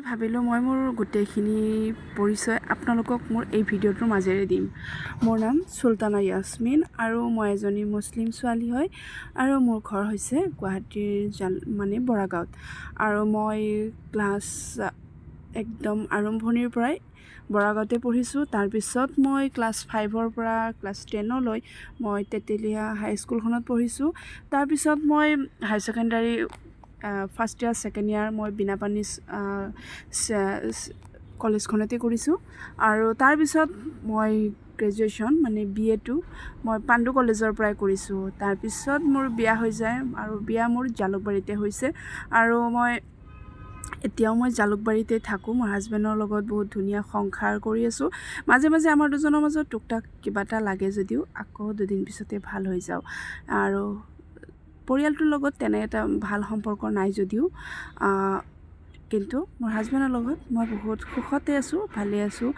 ভাবিলোঁ মই মোৰ গোটেইখিনি পৰিচয় আপোনালোকক মোৰ এই ভিডিঅ'টোৰ মাজেৰে দিম। মোৰ নাম চুলতানা ইয়াছমিন আৰু মই এজনী মুছলিম ছোৱালী হয় আৰু মোৰ ঘৰ হৈছে গুৱাহাটীৰ বৰাগাঁৱত। আৰু মই ক্লাছ একদম আৰম্ভণিৰ পৰাই বৰাগাঁৱতে পঢ়িছোঁ। তাৰপিছত মই ক্লাছ 5ৰ পৰা ক্লাছ 10লৈ মই তেতেলীয়া হাইস্কুলখনত পঢ়িছোঁ। তাৰপিছত মই high secondary first year second year মই বিনাপানী কলেজখনতে কৰিছোঁ। আৰু তাৰপিছত মই গ্ৰেজুৱেশ্যন BA-টো মই পাণ্ডু কলেজৰ পৰাই কৰিছোঁ। তাৰপিছত মোৰ বিয়া হৈ যায় আৰু বিয়া মোৰ জালুকবাৰীতে হৈছে আৰু এতিয়াও মই জালুকবাৰীতে থাকোঁ। মোৰ হাজবেণ্ডৰ লগত বহুত ধুনীয়া সংসাৰ কৰি আছোঁ। মাজে মাজে আমাৰ দুজনৰ মাজত টুকটাক কিবা এটা লাগে যদিও আকৌ দুদিন পিছতে ভাল হৈ যাওঁ। আৰু পৰিয়ালটোৰ লগত তেনে এটা ভাল সম্পৰ্ক নাই যদিও কিন্তু মোৰ হাজবেণ্ডৰ লগত মই বহুত সুখতে আছোঁ, ভালে আছোঁ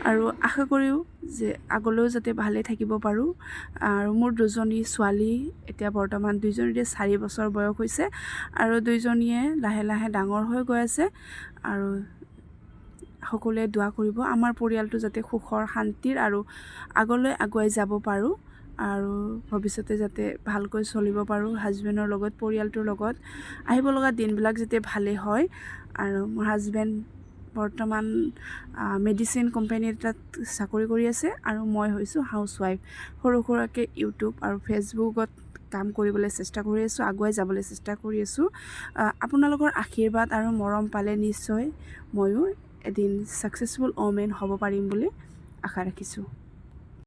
আৰু আশা কৰিও যে আগলৈও যাতে ভালে থাকিব পাৰোঁ। আৰু মোৰ দুজনী ছোৱালী এতিয়া বৰ্তমান দুইজনীৰে 4 বছৰ বয়স হৈছে আৰু দুইজনীয়ে লাহে লাহে ডাঙৰ হৈ গৈ আছে। আৰু সকলোৱে দোৱা কৰিব আমাৰ পৰিয়ালটো যাতে সুখৰ শান্তিৰ আৰু আগলৈ আগুৱাই যাব পাৰোঁ আৰু ভৱিষ্যতে যাতে ভালকৈ চলিব পাৰোঁ হাজবেণ্ডৰ লগত, পৰিয়ালটোৰ লগত। আহিব লগা দিনবিলাক যাতে ভালে হয়। আৰু মোৰ হাজবেণ্ড বৰ্তমান মেডিচিন কোম্পানী এটাত চাকৰি কৰি আছে আৰু মই হৈছোঁ হাউচৱাইফ। সৰু সুৰাকৈ ইউটিউব আৰু ফেচবুকত কাম কৰিবলৈ চেষ্টা কৰি আছোঁ, আগুৱাই যাবলৈ চেষ্টা কৰি আছোঁ। আপোনালোকৰ আশীৰ্বাদ আৰু মৰম পালে নিশ্চয় ময়ো এদিন ছাকচেছফুল ওমেন হ'ব পাৰিম বুলি আশা ৰাখিছোঁ।